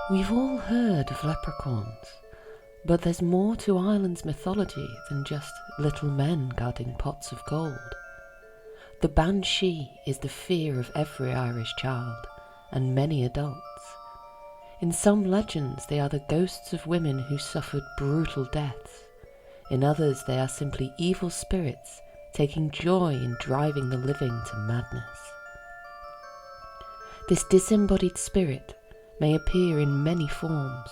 We've all heard of leprechauns, but there's more to Ireland's mythology than just little men guarding pots of gold. The Banshee is the fear of every Irish child, and many adults. In some legends they are the ghosts of women who suffered brutal deaths. In others they are simply evil spirits taking joy in driving the living to madness. This disembodied spirit may appear in many forms.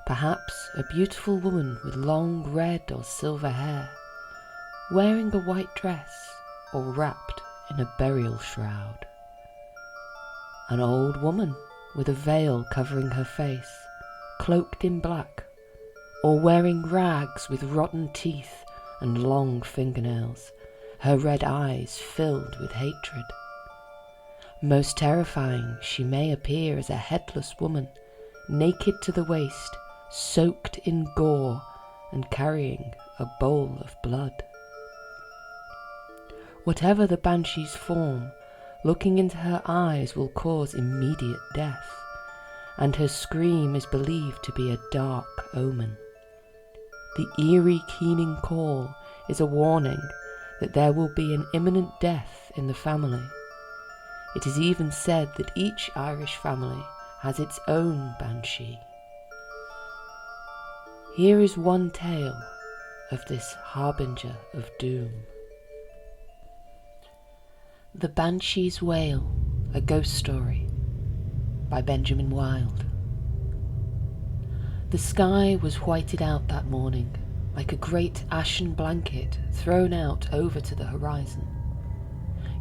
Perhaps a beautiful woman with long red or silver hair, wearing a white dress or wrapped in a burial shroud. An old woman with a veil covering her face, cloaked in black, or wearing rags with rotten teeth and long fingernails, her red eyes filled with hatred. Most terrifying, she may appear as a headless woman, naked to the waist, soaked in gore and carrying a bowl of blood. Whatever the Banshee's form, looking into her eyes will cause immediate death, and her scream is believed to be a dark omen. The eerie keening call is a warning that there will be an imminent death in the family. It is even said that each Irish family has its own Banshee. Here is one tale of this harbinger of doom. The Banshee's Wail, a Ghost Story by Benjamin Wylde. The sky was whited out that morning, like a great ashen blanket thrown out over to the horizon.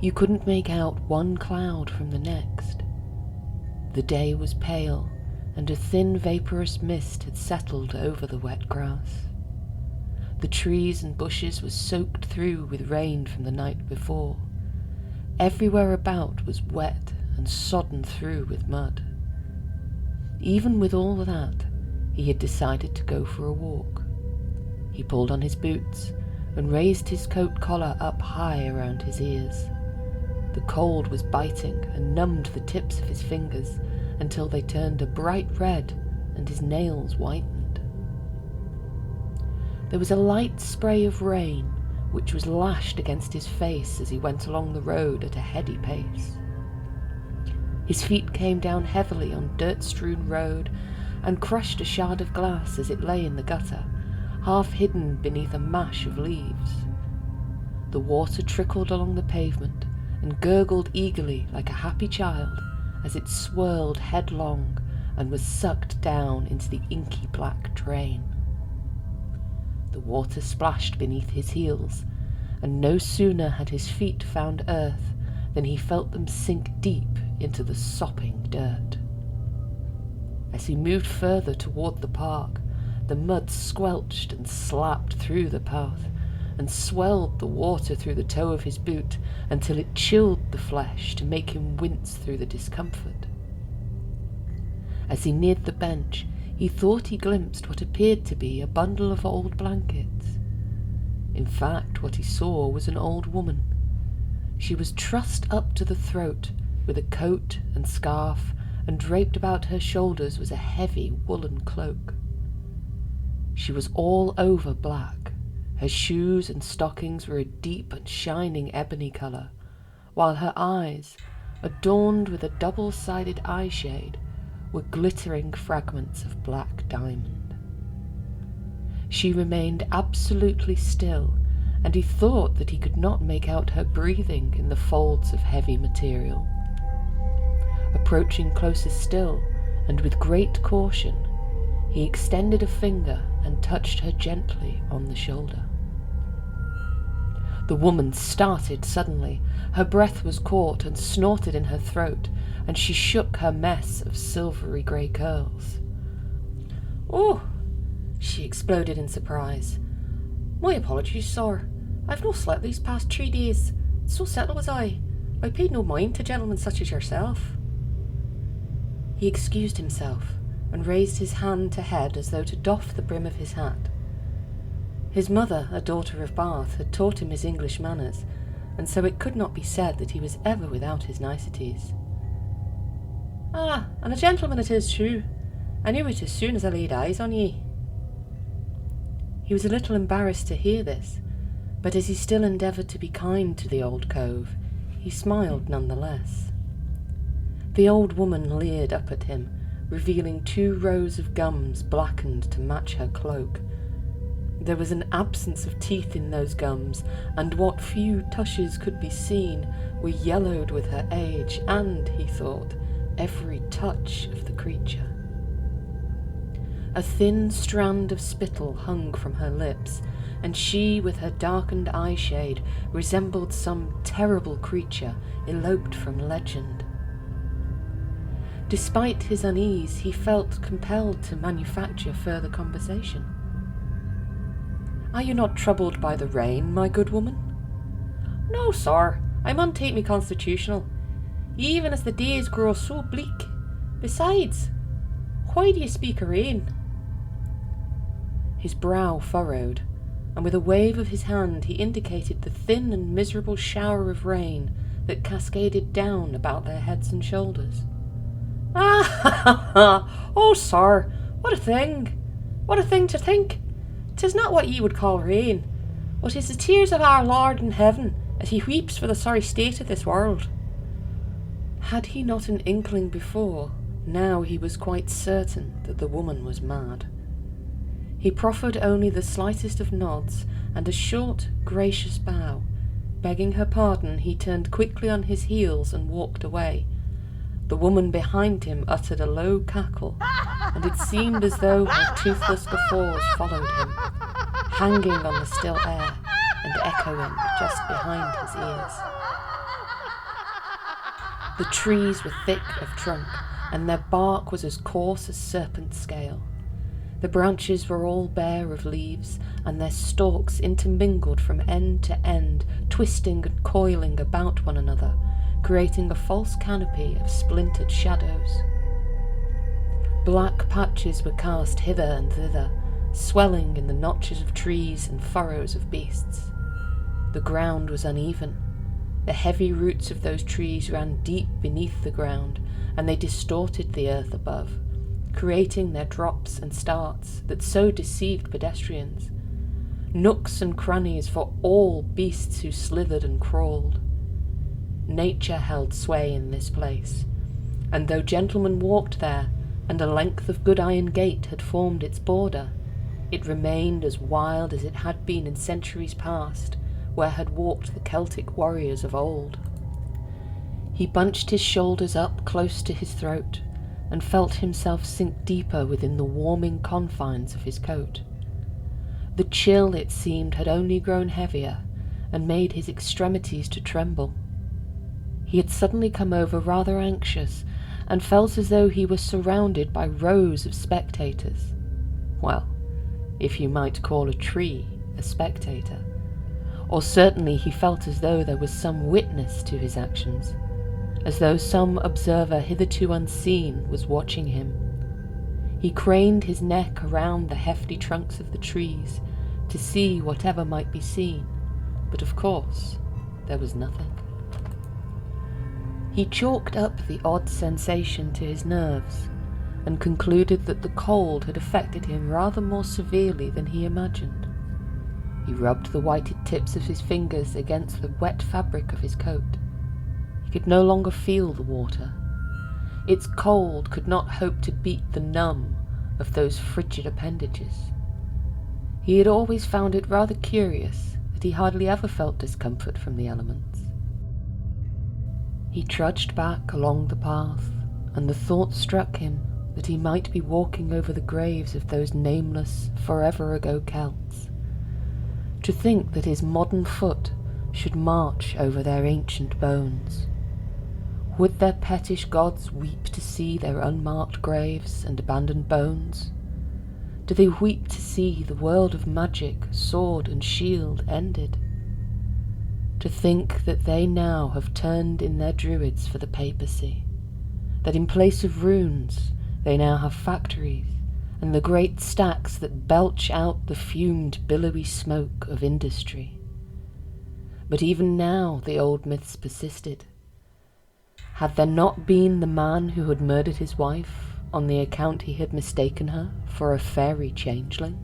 You couldn't make out one cloud from the next. The day was pale, and a thin vaporous mist had settled over the wet grass. The trees and bushes were soaked through with rain from the night before. Everywhere about was wet and sodden through with mud. Even with all of that, he had decided to go for a walk. He pulled on his boots and raised his coat collar up high around his ears. The cold was biting and numbed the tips of his fingers until they turned a bright red and his nails whitened. There was a light spray of rain which was lashed against his face as he went along the road at a heady pace. His feet came down heavily on dirt-strewn road and crushed a shard of glass as it lay in the gutter, half hidden beneath a mash of leaves. The water trickled along the pavement and gurgled eagerly like a happy child as it swirled headlong and was sucked down into the inky black drain. The water splashed beneath his heels, and no sooner had his feet found earth than he felt them sink deep into the sopping dirt. As he moved further toward the park, the mud squelched and slapped through the path and swelled the water through the toe of his boot until it chilled the flesh to make him wince through the discomfort. As he neared the bench, he thought he glimpsed what appeared to be a bundle of old blankets. In fact, what he saw was an old woman. She was trussed up to the throat with a coat and scarf, and draped about her shoulders was a heavy woolen cloak. She was all over black. Her shoes and stockings were a deep and shining ebony colour, while her eyes, adorned with a double-sided eye shade, were glittering fragments of black diamond. She remained absolutely still, and he thought that he could not make out her breathing in the folds of heavy material. Approaching closer still, and with great caution, he extended a finger and touched her gently on the shoulder. The woman started suddenly. Her breath was caught and snorted in her throat, and she shook her mess of silvery grey curls. "Oh!" she exploded in surprise. "My apologies, sir. I've no slept these past 3 days. So settled was I. I paid no mind to gentlemen such as yourself." He excused himself and raised his hand to head as though to doff the brim of his hat. His mother, a daughter of Bath, had taught him his English manners, and so it could not be said that he was ever without his niceties. "Ah, and a gentleman it is, too. I knew it as soon as I laid eyes on ye." He was a little embarrassed to hear this, but as he still endeavoured to be kind to the old cove, he smiled nonetheless. The old woman leered up at him, revealing 2 rows of gums blackened to match her cloak. There was an absence of teeth in those gums, and what few tushes could be seen were yellowed with her age and, he thought, every touch of the creature. A thin strand of spittle hung from her lips, and she, with her darkened eyeshade, resembled some terrible creature eloped from legend. Despite his unease, he felt compelled to manufacture further conversation. "Are you not troubled by the rain, my good woman?" "No, sir, I mun take me constitutional, even as the days grow so bleak. Besides, why do you speak of rain?" His brow furrowed, and with a wave of his hand he indicated the thin and miserable shower of rain that cascaded down about their heads and shoulders. "Ah, ha, ha! Oh, sir, what a thing! What a thing to think! 'Tis not what ye would call rain, but 'tis the tears of our Lord in heaven as he weeps for the sorry state of this world." Had he not an inkling before, now he was quite certain that the woman was mad. He proffered only the slightest of nods and a short, gracious bow. Begging her pardon, he turned quickly on his heels and walked away. The woman behind him uttered a low cackle, and it seemed as though her toothless guffaws followed him, hanging on the still air and echoing just behind his ears. The trees were thick of trunk, and their bark was as coarse as serpent scale. The branches were all bare of leaves, and their stalks intermingled from end to end, twisting and coiling about one another, creating a false canopy of splintered shadows. Black patches were cast hither and thither, swelling in the notches of trees and furrows of beasts. The ground was uneven. The heavy roots of those trees ran deep beneath the ground, and they distorted the earth above, creating their drops and starts that so deceived pedestrians. Nooks and crannies for all beasts who slithered and crawled. Nature held sway in this place, and though gentlemen walked there, and a length of good iron gate had formed its border, it remained as wild as it had been in centuries past, where had walked the Celtic warriors of old. He bunched his shoulders up close to his throat, and felt himself sink deeper within the warming confines of his coat. The chill, it seemed, had only grown heavier, and made his extremities to tremble. He had suddenly come over rather anxious, and felt as though he was surrounded by rows of spectators. Well, if you might call a tree a spectator. Or certainly he felt as though there was some witness to his actions, as though some observer hitherto unseen was watching him. He craned his neck around the hefty trunks of the trees to see whatever might be seen, but of course there was nothing. He chalked up the odd sensation to his nerves, and concluded that the cold had affected him rather more severely than he imagined. He rubbed the whited tips of his fingers against the wet fabric of his coat. He could no longer feel the water. Its cold could not hope to beat the numb of those frigid appendages. He had always found it rather curious that he hardly ever felt discomfort from the elements. He trudged back along the path, and the thought struck him that he might be walking over the graves of those nameless, forever ago Celts. To think that his modern foot should march over their ancient bones. Would their pettish gods weep to see their unmarked graves and abandoned bones? Do they weep to see the world of magic, sword and shield ended? To think that they now have turned in their druids for the papacy, that in place of runes they now have factories, and the great stacks that belch out the fumed, billowy smoke of industry. But even now the old myths persisted. Had there not been the man who had murdered his wife, on the account he had mistaken her for a fairy changeling?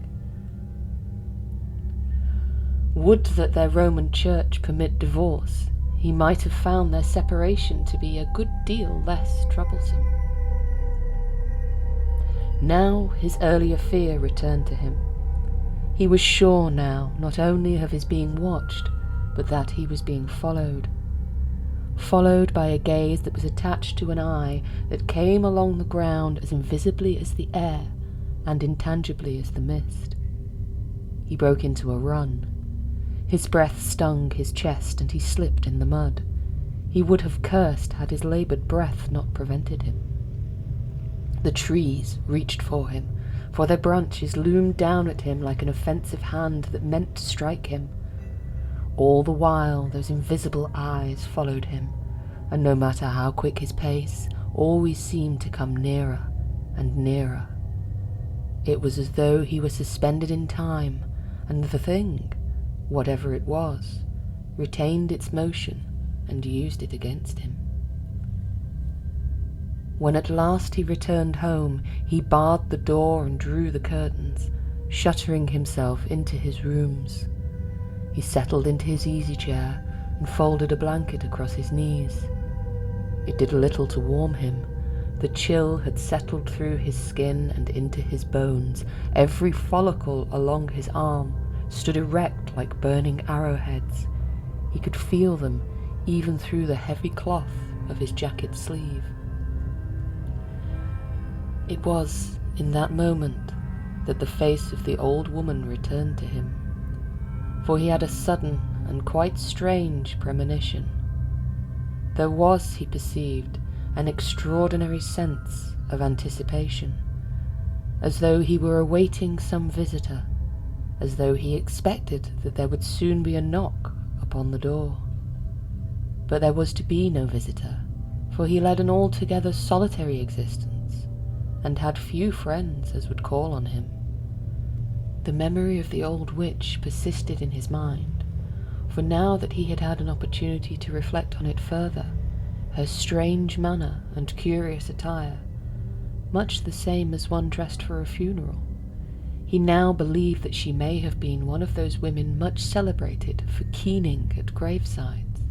Would that their Roman Church permit divorce, he might have found their separation to be a good deal less troublesome. Now his earlier fear returned to him. He was sure now not only of his being watched, but that he was being followed. Followed by a gaze that was attached to an eye that came along the ground as invisibly as the air and intangibly as the mist. He broke into a run. His breath stung his chest and he slipped in the mud. He would have cursed had his laboured breath not prevented him. The trees reached for him, for their branches loomed down at him like an offensive hand that meant to strike him. All the while those invisible eyes followed him, and no matter how quick his pace, always seemed to come nearer and nearer. It was as though he were suspended in time, and the thing, whatever it was, retained its motion and used it against him. When at last he returned home, he barred the door and drew the curtains, shuttering himself into his rooms. He settled into his easy chair and folded a blanket across his knees. It did little to warm him. The chill had settled through his skin and into his bones. Every follicle along his arm stood erect like burning arrowheads. He could feel them even through the heavy cloth of his jacket sleeve. It was in that moment that the face of the old woman returned to him, for he had a sudden and quite strange premonition. There was, he perceived, an extraordinary sense of anticipation, as though he were awaiting some visitor, as though he expected that there would soon be a knock upon the door. But there was to be no visitor, for he led an altogether solitary existence, and had few friends as would call on him. The memory of the old witch persisted in his mind, for now that he had had an opportunity to reflect on it further, her strange manner and curious attire, much the same as one dressed for a funeral, he now believed that she may have been one of those women much celebrated for keening at gravesides.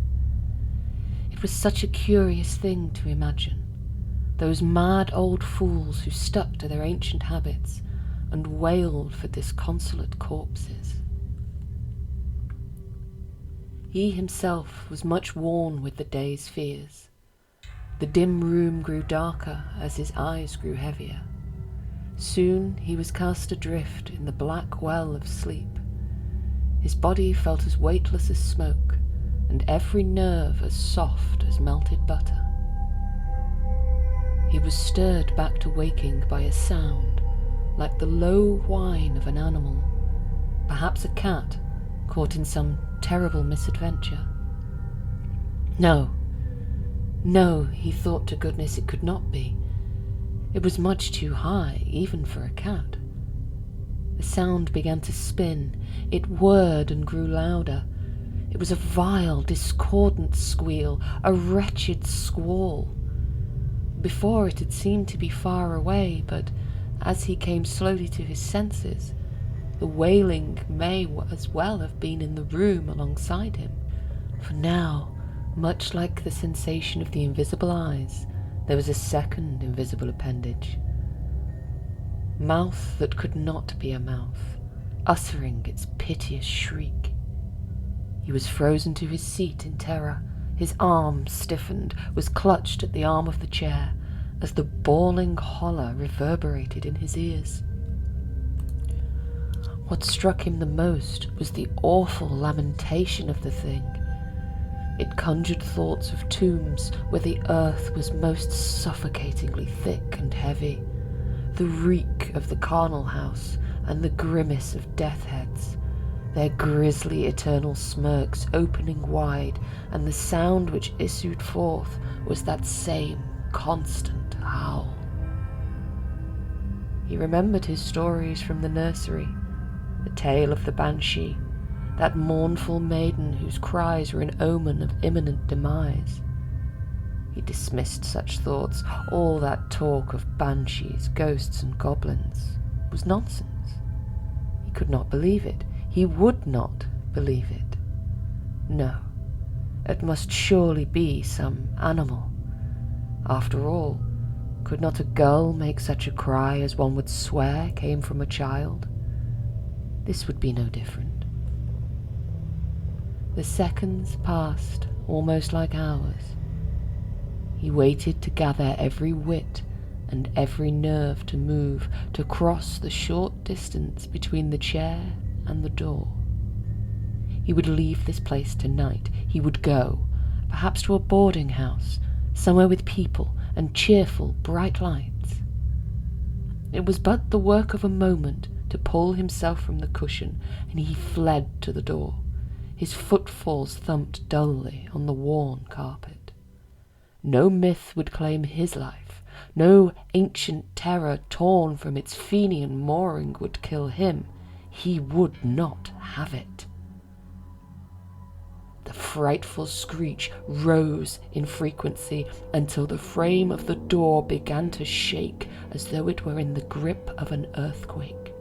It was such a curious thing to imagine, those mad old fools who stuck to their ancient habits and wailed for disconsolate corpses. He himself was much worn with the day's fears. The dim room grew darker as his eyes grew heavier. Soon he was cast adrift in the black well of sleep. His body felt as weightless as smoke, and every nerve as soft as melted butter. He was stirred back to waking by a sound like the low whine of an animal, perhaps a cat caught in some terrible misadventure. No, he thought to goodness it could not be. It was much too high, even for a cat. The sound began to spin. It whirred and grew louder. It was a vile, discordant squeal, a wretched squall. Before it had seemed to be far away, but as he came slowly to his senses, the wailing may as well have been in the room alongside him, for now, much like the sensation of the invisible eyes, there was a second invisible appendage. Mouth that could not be a mouth, uttering its piteous shriek. He was frozen to his seat in terror. His arm stiffened, was clutched at the arm of the chair, as the bawling holler reverberated in his ears. What struck him the most was the awful lamentation of the thing. It conjured thoughts of tombs where the earth was most suffocatingly thick and heavy, the reek of the charnel house and the grimace of death heads, their grisly eternal smirks opening wide, and the sound which issued forth was that same constant howl. He remembered his stories from the nursery, the tale of the Banshee, that mournful maiden whose cries were an omen of imminent demise. He dismissed such thoughts. All that talk of banshees, ghosts, and goblins was nonsense. He could not believe it. He would not believe it. No, it must surely be some animal. After all, could not a girl make such a cry as one would swear came from a child? This would be no different. The seconds passed almost like hours. He waited to gather every wit and every nerve to move, to cross the short distance between the chair and the door. He would leave this place tonight. He would go, perhaps to a boarding house, somewhere with people and cheerful, bright lights. It was but the work of a moment to pull himself from the cushion, and he fled to the door. His footfalls thumped dully on the worn carpet. No myth would claim his life. No ancient terror torn from its Fenian mooring would kill him. He would not have it. The frightful screech rose in frequency until the frame of the door began to shake as though it were in the grip of an earthquake.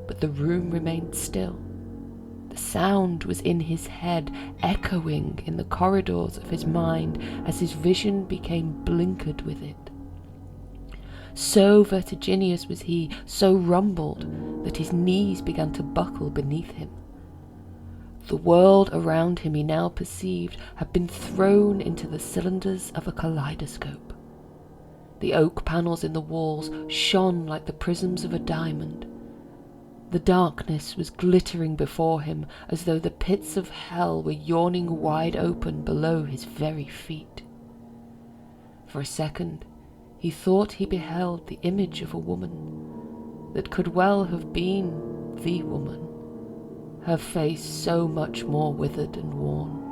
But the room remained still. The sound was in his head, echoing in the corridors of his mind as his vision became blinkered with it. So vertiginous was he, so rumbled, that his knees began to buckle beneath him. The world around him, he now perceived, had been thrown into the cylinders of a kaleidoscope. The oak panels in the walls shone like the prisms of a diamond. The darkness was glittering before him as though the pits of hell were yawning wide open below his very feet. For a second, he thought he beheld the image of a woman that could well have been the woman, her face so much more withered and worn.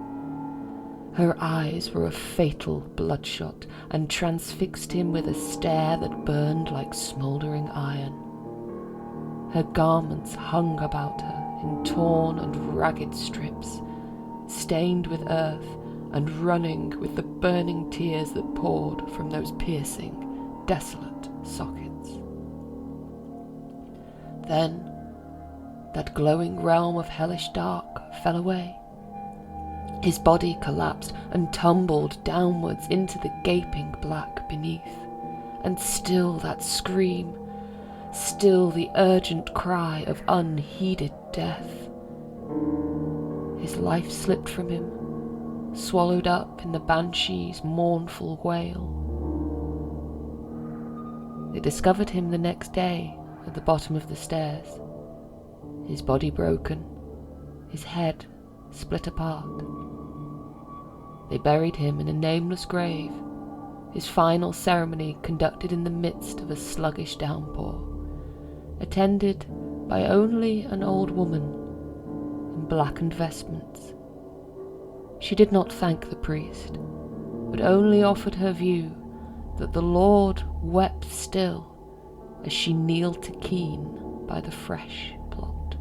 Her eyes were a fatal bloodshot and transfixed him with a stare that burned like smouldering iron. Her garments hung about her in torn and ragged strips, stained with earth and running with the burning tears that poured from those piercing, desolate sockets. Then that glowing realm of hellish dark fell away. His body collapsed and tumbled downwards into the gaping black beneath. And still that scream, still the urgent cry of unheeded death. His life slipped from him, swallowed up in the Banshee's mournful wail. They discovered him the next day at the bottom of the stairs, his body broken, his head split apart. They buried him in a nameless grave, his final ceremony conducted in the midst of a sluggish downpour, attended by only an old woman in blackened vestments. She did not thank the priest, but only offered her view that the Lord wept still as she kneeled to keen by the fresh plot.